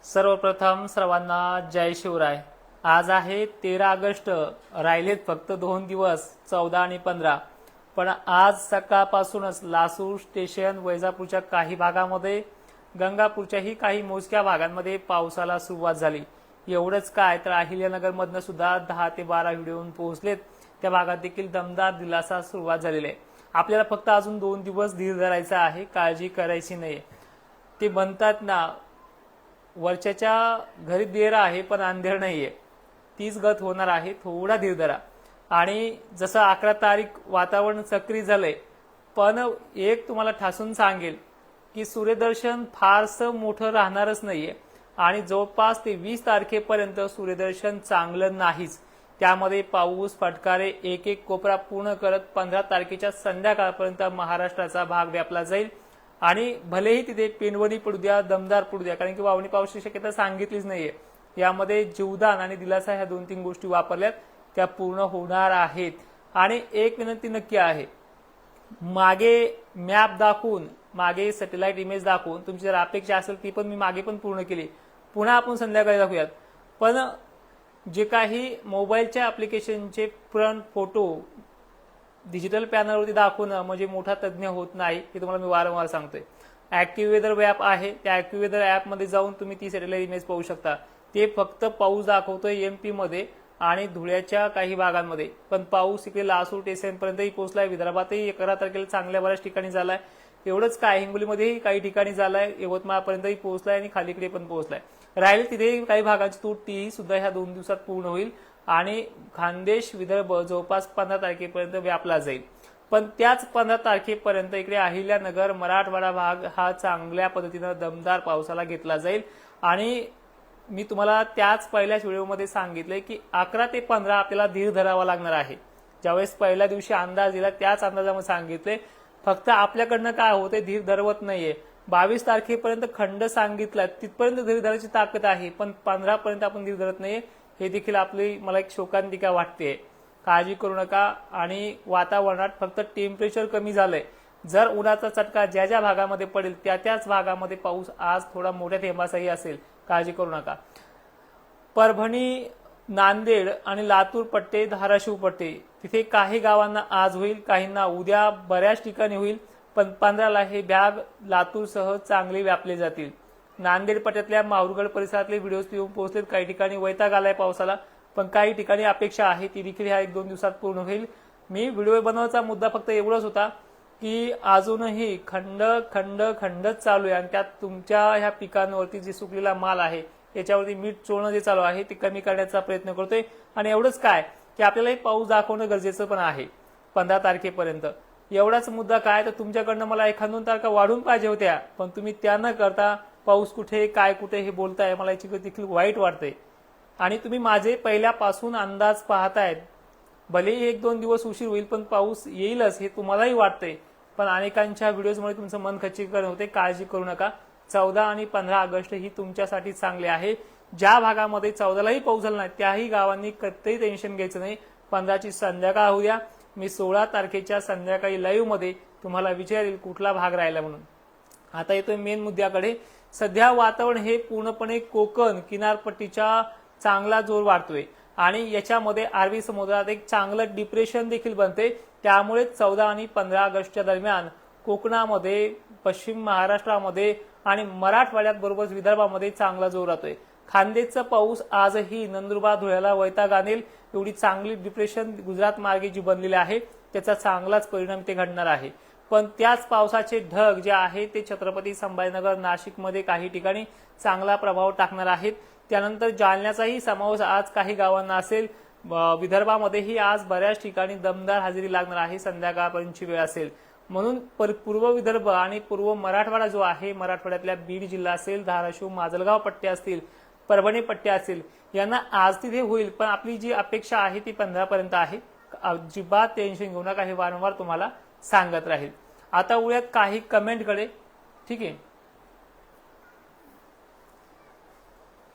सर्वप्रथम सर्वांना जय शिवराय। आज आहे 13 ऑगस्ट। राहिलेत फक्त 2 दिवस 14 आणि 15। पण आज सकाळपासूनच लासूर स्टेशन, वैजापूरच्या काही भागामध्ये, गंगापूरच्याही काही मोजक्या भागांमध्ये पावसाला सुरुवात झाली। एवढंच काय तर अहिल्यानगरमधनं सुद्धा 10 ते 12 व्हिडिओ पोहोचलेत। त्या भागात देखील दमदार दिलासा सुरुवात झालेली आहे। आपल्याला फक्त अजून 2 दिवस धीर धरायचा आहे, काळजी करायची नाही। ते म्हणतात ना, वरच्याच्या घरी देर आहे पण अंधेर नाहीये, तीच गत होणार आहे। थोडा धीर धरा। आणि जसं 11 तारीख वातावरण सक्रिय झालंय, पण एक तुम्हाला ठासून सांगेल की सूर्यदर्शन फारसं मोठं राहणारच नाहीये आणि जवळपास ते 20 तारखेपर्यंत सूर्यदर्शन चांगलं नाहीच। त्यामध्ये पाऊस फटकारे एक एक कोपरा पूर्ण करत 15 तारखेच्या संध्याकाळपर्यंत महाराष्ट्राचा भाग व्यापला जाईल। आणि भलेही तिथे पेनवणी पडू द्या, दमदार पडू द्या, कारण की वावणी पावसाची शक्यता सांगितलीच नाहीये। यामध्ये जीवदान आणि दिलासा ह्या 2-3 गोष्टी वापरल्यात, त्या पूर्ण होणार आहेत। आणि एक विनंती नक्की आहे, मागे मॅप दाखवून, मागे सॅटेलाइट इमेज दाखवून तुमची जर अपेक्षा असेल ती पण मी मागे पण पूर्ण केली, पुन्हा आपण संध्याकाळी दाखवूयात। पण जे काही मोबाईलच्या ऍप्लिकेशनचे फ्रंट फोटो डिजिटल पॅनलवरती दाखवणं म्हणजे मोठा तज्ज्ञ होत नाही, हे तुम्हाला मी वारंवार सांगतोय। ऍक्टिव्ह वेदर ॲप आहे, त्या ऍक्टिव्ह वेदर ॲपमध्ये जाऊन तुम्ही ती सॅटेलाइट इमेज पाहू शकता। ते फक्त पाऊस दाखवतोय एमपी मध्ये आणि धुळ्याच्या काही भागांमध्ये, पण पाऊस इकडे लासूर स्टेशनपर्यंतही पोहोचलाय। विदर्भातही 11 तारखेला चांगल्या बऱ्याच ठिकाणी झालाय। एवढंच काय, हिंगोलीमध्येही काही ठिकाणी झालाय, यवतमाळपर्यंतही पोहोचलाय आणि खालीकडे पण पोहोचलाय। राहिले तिथे काही भागाची तूट, ती सुद्धा ह्या 2 दिवसात पूर्ण होईल आणि खानदेश विदर्भ जवळपास 15 तारखेपर्यंत व्यापला जाईल। पण त्याच 15 तारखेपर्यंत इकडे अहिल्यानगर, मराठवाडा भाग हा चांगल्या पद्धतीनं दमदार पावसाला घेतला जाईल। आणि मी तुम्हाला त्याच पहिल्याच व्हिडिओमध्ये सांगितलंय की 11 ते 15 आपल्याला धीर धरावा लागणार आहे। ज्यावेळेस पहिल्या दिवशी अंदाज दिला त्याच अंदाजामध्ये सांगितले, फक्त आपल्याकडनं काय होते, धीर धरवत नाहीये। 22 तारखेपर्यंत खंड सांगितला, तिथपर्यंत धीर धरायची ताकद आहे, पण 15 पर्यंत आपण धीर धरत नाहीये। हे देखील आपली मला एक शोकांतिका वाटते। काळजी करू नका। आणि वातावरणात फक्त टेम्परेचर कमी झालंय, जर उन्हाचा चटका ज्या ज्या भागामध्ये पडेल त्या त्याच भागामध्ये पाऊस आज थोडा मोठ्या थेंबाचाही असेल, काळजी करू नका। परभणी, नांदेड आणि लातूर पट्टे, धाराशिव पट्टे, तिथे काही गावांना आज होईल, काहींना उद्या, बऱ्याच ठिकाणी होईल। पण 15ला हे भाग लातूरसह चांगले व्यापले जातील। नांदेड पट्ट्यातल्या माहुरगड परिसरातले व्हिडिओज येऊन पोहोचलेत, काही ठिकाणी वैताग आलाय पावसाला, पण काही ठिकाणी अपेक्षा आहे ती देखील ह्या 1-2 दिवसात पूर्ण होईल। मी व्हिडिओ बनवण्याचा मुद्दा फक्त एवढाच होता की अजूनही खंड खंड खंडच चालू आहे आणि त्यात तुमच्या ह्या पिकांवरती जे सुकलेला माल आहे याच्यावरती मीठ चोळणं जे चालू आहे ते कमी करण्याचा प्रयत्न करतोय। आणि एवढंच काय की आपल्याला पाऊस दाखवणं गरजेचं पण आहे 15 तारखेपर्यंत। एवढाच मुद्दा काय तर तुमच्याकडनं मला 1-2 तारखा वाढून पाहिजे होत्या, पण तुम्ही त्या न करता पाऊस कुठे काय कुठे हे बोलताय, मला याची देखील वाईट वाटतंय। आणि तुम्ही माझे पहिल्यापासून अंदाज पाहतायत, भलेही 1-2 दिवस उशीर होईल पण पाऊस येईलच हे तुम्हालाही वाटतंय, पण अनेकांच्या व्हिडिओजमुळे तुमचं मन खच्चीकरण होते। काळजी करू नका। 14 आणि 15 ऑगस्ट ही तुमच्यासाठी चांगले आहे। ज्या भागामध्ये 14लाही पाऊस झाला नाही त्याही गावांनी कधीही टेन्शन घ्यायचं नाही। 15ची संध्याकाळ होऊया, मी 16 तारखेच्या संध्याकाळी लाईव्ह मध्ये तुम्हाला विचारेल कुठला भाग राहिला म्हणून। आता येतोय मेन मुद्द्याकडे। सध्या वातावरण हे पूर्णपणे कोकण किनारपट्टीच्या चांगला जोर वाढतोय आणि याच्यामध्ये अरबी समुद्रात एक चांगलं डिप्रेशन देखील बनते। त्यामुळे 14 आणि 15 ऑगस्टच्या दरम्यान कोकणामध्ये, पश्चिम महाराष्ट्रामध्ये आणि मराठवाड्यात बरोबर विदर्भामध्ये चांगला जोर राहतोय। खानदेशचा पाऊस आजही नंदुरबार, धुळ्याला वैताग आणेल, एवढी चांगली डिप्रेशन गुजरात मार्गे जी बनलेली आहे त्याचा चांगलाच परिणाम ते घडणार आहे। पण त्याच पावसाचे ढग जे आहे ते छत्रपती संभाजीनगर, नाशिकमध्ये काही ठिकाणी चांगला प्रभाव टाकणार आहेत। त्यानंतर जालन्याचाही समावेश आज काही गावांना असेल। विदर्भामध्येही आज बऱ्याच ठिकाणी दमदार हजेरी लागणार आहे, संध्याकाळपर्यंतची वेळ असेल। म्हणून पूर्व विदर्भ आणि पूर्व मराठवाडा जो आहे, मराठवाड्यातल्या बीड जिल्हा असेल, धाराशिव, माजलगाव पट्टे असतील, परभणी पट्टे असतील, यांना आज तिथे होईल, पण आपली जी अपेक्षा आहे ती 15 पर्यंत आहे। अजिबात टेन्शन घेऊ नका, हे वारंवार तुम्हाला सांगत राहील। आता उद्यात काही कमेंटकडे, ठीक आहे।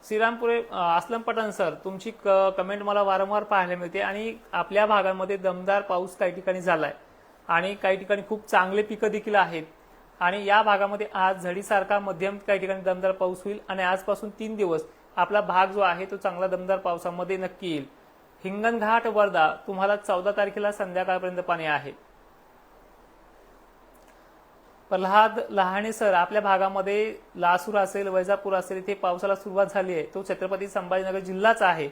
श्रीरामपुरे, असलम पठाण सर, तुमची कमेंट मला वारंवार पाहायला मिळते आणि आपल्या भागांमध्ये दमदार पाऊस काही ठिकाणी झालाय आणि काही ठिकाणी खूप चांगले पिकं देखील आहेत। आणि या भागामध्ये आज झडीसारखा मध्यम काही ठिकाणी दमदार पाऊस होईल आणि आजपासून 3 दिवस आपला भाग जो आहे तो चांगला दमदार पावसामध्ये नक्की येईल. हिंगणघाट वर्धा तुम्हाला 14 तारखेला संध्याकाळपर्यंत पाणी आहे. प्रल्हाद लहाणे सर आपल्या भागामध्ये लासूर असेल वैजापूर असेल इथे पावसाला सुरुवात झाली आहे. तो छत्रपती संभाजीनगर जिल्हाच आहे.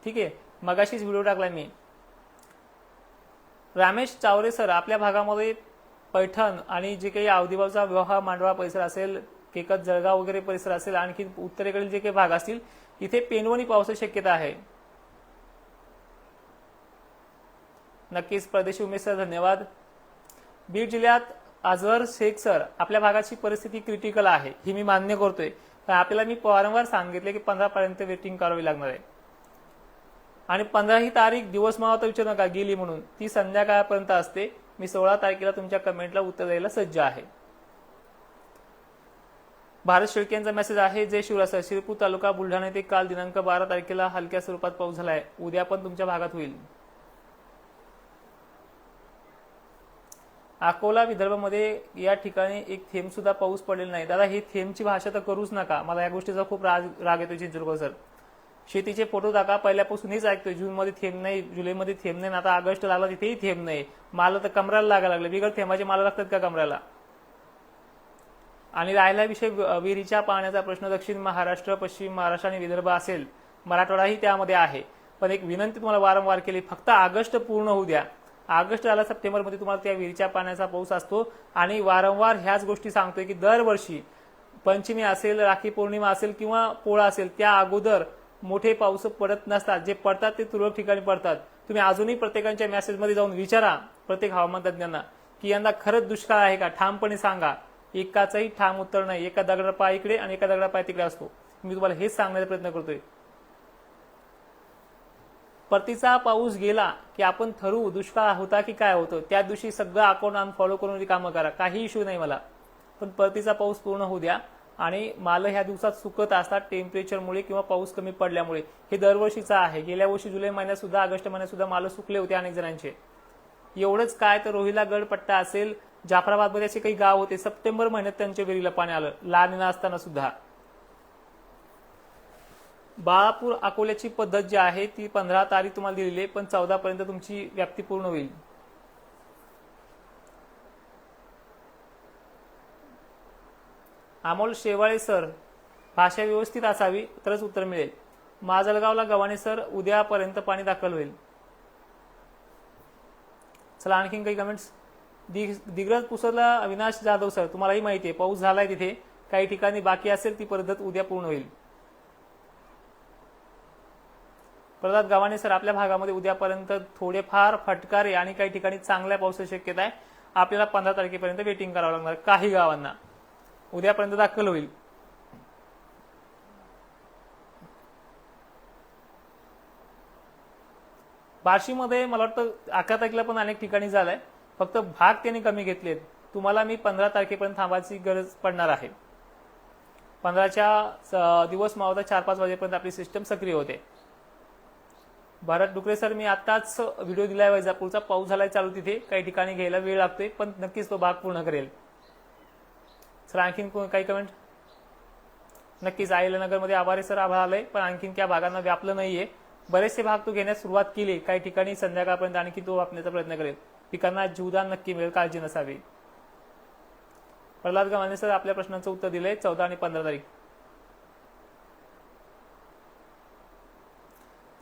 ठीक आहे, मगाशीच व्हिडिओ टाकलाय मी. रामेश चावरे सर आपल्या भागामध्ये पैठण आणि जे काही अवधीबाजूचा विवाह मांडवा परिसर असेल, केकत जळगाव वगैरे परिसर असेल, आणखी उत्तरेकडील जे काही भाग असतील इथे पेनवणी पावसाची शक्यता आहे. नक्कीच परदेशी उमेश सर धन्यवाद. बीड जिल्ह्यात अजहर शेख सर आपल्या भागाची परिस्थिती क्रिटिकल आहे ही मी मान्य करतोय, पण आपल्याला मी वारंवार सांगितले की 15 पर्यंत वेटिंग करावी लागणार आहे. आणि 15 ही तारीख दिवस मावता विचारू नका गेली म्हणून, ती संध्याकाळपर्यंत असते. मी 16 तारखेला तुमच्या कमेंटला उत्तर द्यायला सज्ज आहे. भारत शेळके यांचा मेसेज आहे. जय शिवराय सर, शिरपूर तालुका बुलढाणा येथे काल दिनांक 12 तारखेला हलक्या स्वरूपात पाऊस झालाय. उद्या पण तुमच्या भागात होईल. अकोला विदर्भामध्ये या ठिकाणी एक थेंब सुद्धा पाऊस पडलेला नाही. दादा ही थेंबची भाषा तर करूच नका, मला या गोष्टीचा खूप राग येतो चिंचुरकर सर. शेतीचे फोटो टाका, पहिल्यापासून हेच ऐकतोय. जूनमध्ये थेंब नाही, जुलैमध्ये थेंब नाही, आता ऑगस्ट लागला तिथेही थेंब नाही. माल तर कमराला लागायला लागले. बिगर थेंबाचे माल लागतात का कमराला? आणि राहिला विषय विहिरीच्या पाण्याचा प्रश्न, दक्षिण महाराष्ट्र, पश्चिम महाराष्ट्र आणि विदर्भ असेल, मराठवाडाही त्यामध्ये आहे. पण एक विनंती तुम्हाला वारंवार केली, फक्त ऑगस्ट पूर्ण होऊ द्या. ऑगस्ट आला, सप्टेंबरमध्ये तुम्हाला त्या विहिरीच्या पाण्याचा पाऊस असतो. आणि वारंवार ह्याच गोष्टी सांगतोय की दरवर्षी पंचमी असेल, राखी पौर्णिमा असेल किंवा पोळा असेल, त्या अगोदर मोठे पाऊस पडत नसतात. जे पडतात ते तुरळक ठिकाणी पडतात. तुम्ही अजूनही प्रत्येकाच्या मेसेजमध्ये जाऊन विचारा प्रत्येक हवामान तज्ञांना की यंदा खरंच दुष्काळ आहे का, ठामपणे सांगा. एकाचंही ठाम उत्तर नाही. एका दगडा पाय इकडे आणि एका दगडा पाय तिकडे असतो. मी तुम्हाला हेच सांगण्याचा प्रयत्न करतोय. परतीचा पाऊस गेला की आपण ठरवू दुष्काळ होता की काय होतं. त्या दिवशी सगळं अकाउंट अनफॉलो करून कामं करा, काही इश्यू नाही मला. पण परतीचा पाऊस पूर्ण होऊ द्या. आणि माल ह्या दिवसात सुकत असतात टेम्परेचरमुळे किंवा पाऊस कमी पडल्यामुळे. हे दरवर्षीचं आहे. गेल्या वर्षी जुलै महिन्यात सुद्धा, ऑगस्ट महिन्यात सुद्धा माल सुकले होते अनेक जणांचे. एवढंच काय तर रोहिला गड पट्टा असेल, जाफराबादमध्ये असे काही गाव होते, सप्टेंबर महिन्यात त्यांच्या विहिरीला पाणी आलं लहान असताना सुद्धा. बाळापूर अकोल्याची पद्धत जी आहे ती 15 तारीख तुम्हाला दिलेली आहे, पण 14 पर्यंत तुमची व्याप्ती पूर्ण होईल. अमोल शेवाळे सर, भाषा व्यवस्थित असावी तरच उत्तर मिळेल. माजलगावला गव्हाणे सर, उद्यापर्यंत पाणी दाखल होईल. चला आणखीन काही कमेंट्स. दिग्रज पुसरला अविनाश जाधव सर, तुम्हालाही माहिती आहे पाऊस झालाय तिथे, काही ठिकाणी बाकी असेल ती पद्धत उद्या पूर्ण होईल. प्रल्हाद गव्हाणे सर, आपल्या भागामध्ये उद्यापर्यंत थोडेफार फटकारे आणि काही ठिकाणी चांगल्या पावसाची शक्यता आहे. आपल्याला 15 तारखेपर्यंत वेटिंग करावं लागणार. काही गावांना उद्यापर्यंत दाखल होईल. बार्शीमध्ये मला वाटतं 11 तारखेला पण अनेक ठिकाणी झालंय, फक्त भाग त्यांनी कमी घेतलेत. तुम्हाला मी 15 तारखेपर्यंत थांबायची गरज पडणार आहे. 15च्या दिवस मावता 4-5 वाजेपर्यंत आपली सिस्टम सक्रिय होते. भारत डुकरे सर, मी आताच व्हिडिओ दिलाय वैजापूरचा, पाऊस झालाय चालू तिथे, काही ठिकाणी घ्यायला वेळ लागतोय, पण नक्कीच तो भाग पूर्ण करेल. सर आणखीन काही कमेंट. नक्कीच आयलनगरमध्ये आभारी सर, आभार आलंय, पण आणखीन त्या भागांना व्यापलं नाहीये. बरेचसे भाग तो घेण्यास सुरुवात केली, काही ठिकाणी संध्याकाळपर्यंत आणखी तो वापरण्याचा प्रयत्न करेल. पिकांना जीवदान नक्की मिळेल, काळजी नसावी. प्रल्हाद गव्हाणे सर आपल्या प्रश्नांचं उत्तर दिलंय. 14 आणि 15 तारीख.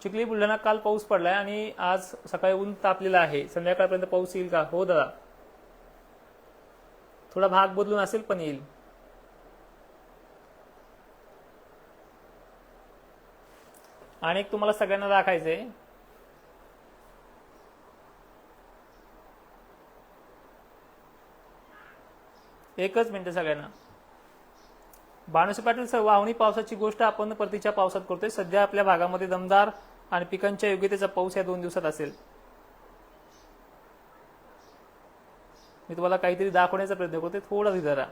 चिखली बुलढाणा काल पाऊस पडलाय आणि आज सकाळी ऊन तापलेलं आहे. संध्याकाळपर्यंत पाऊस येईल का? हो दादा, थोडा भाग बदलून असेल पण येईल. आणि एक तुम्हाला सगळ्यांना दाखवायचंय, एकच मिनिट सगळ्यांना. भानुसी पाटील सर, वाहणी पावसाची गोष्ट आपण परतीच्या पावसात करतोय. सध्या आपल्या भागामध्ये दमदार आणि पिकांच्या योग्यतेचा पाऊस या 2 दिवसात असेल. मी तुम्हाला काहीतरी दाखवण्याचा प्रयत्न करतोय, थोडा धरा.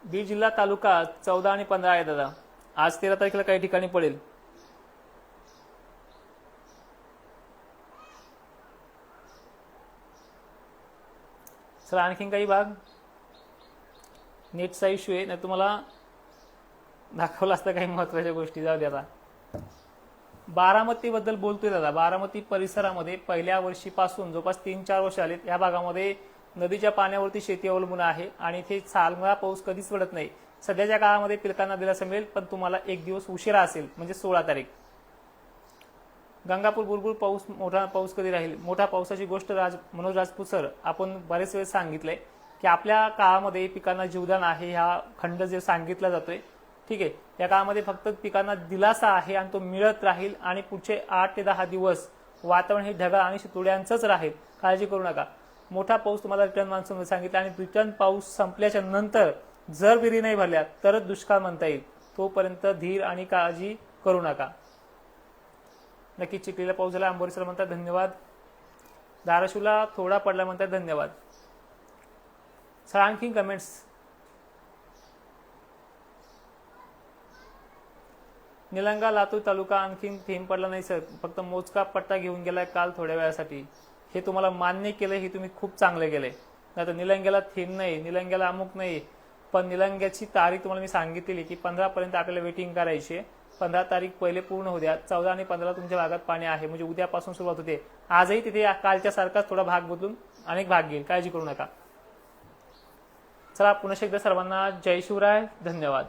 बीड जिल्हा तालुका 14 आणि 15 आहे दादा. आज 13 तारखेला काही ठिकाणी पडेल. चला आणखीन काही भाग नेटचा इश्यू आहे, नाही तुम्हाला दाखवलं असतं काही महत्त्वाच्या गोष्टी. जाऊ दे आता. बारामतीबद्दल बोलतोय दादा. बारामती परिसरामध्ये पहिल्या वर्षीपासून जवळपास 3-4 वर्ष आलेत या भागामध्ये नदीच्या पाण्यावरती शेती अवलंबून आहे आणि इथे चांगला पाऊस कधीच पडत नाही. सध्याच्या काळामध्ये पिकांना दिलासा मिळेल, पण तुम्हाला एक दिवस उशिरा असेल, म्हणजे 16 तारीख. गंगापूर बुलबुल पाऊस, मोठा पाऊस कधी राहील? मोठ्या पावसाची गोष्ट मनोज राजपूत सर, आपण बरेच वेळेस सांगितलंय की आपल्या काळामध्ये पिकांना जीवदान आहे, हा खंड जे सांगितला जातोय, ठीक आहे. या काळामध्ये फक्त पिकांना दिलासा आहे आणि तो मिळत राहील आणि पुढचे 8 ते 10 दिवस वातावरण हे ढगाळ आणि शितोड्यांचंच राहील. काळजी करू नका. मोठा पाऊस तुम्हाला रिटर्न मान्सून सांगितलं आणि रिटर्न पाऊस संपल्याच्या नंतर जर विहिरी नाही भरल्या तरच दुष्काळ म्हणता येईल. तोपर्यंत धीर आणि काळजी करू नका. नक्की चिखलीला पाऊस झाला अंबोरीसला म्हणतात धन्यवाद. धाराशिवला थोडा पडला म्हणतात धन्यवाद. सर आणखी कमेंट्स. निलंगा लातूर तालुका आणखीन थेंब पडला नाही सर, फक्त मोजका पट्टा घेऊन गेलाय काल थोड्या वेळासाठी. हे तुम्हाला मान्य केलं, हे तुम्ही खूप चांगले केले. नाही तर निलंग्याला थेंब नाही, निलंग्याला अमुक नाही, पण निलंग्याची तारीख तुम्हाला मी सांगितलेली की 15 पर्यंत आपल्याला वेटिंग करायची. 15 तारीख पहिले पूर्ण होऊ द्या. 14 आणि 15 तुमच्या भागात पाणी आहे, म्हणजे उद्यापासून सुरुवात होते. आजही तिथे कालच्या सारखाच थोडा भाग बदलून अनेक भाग घेईल, काळजी करू नका. चला पुन्हा एकदा सर्वांना जय शिवराय, धन्यवाद.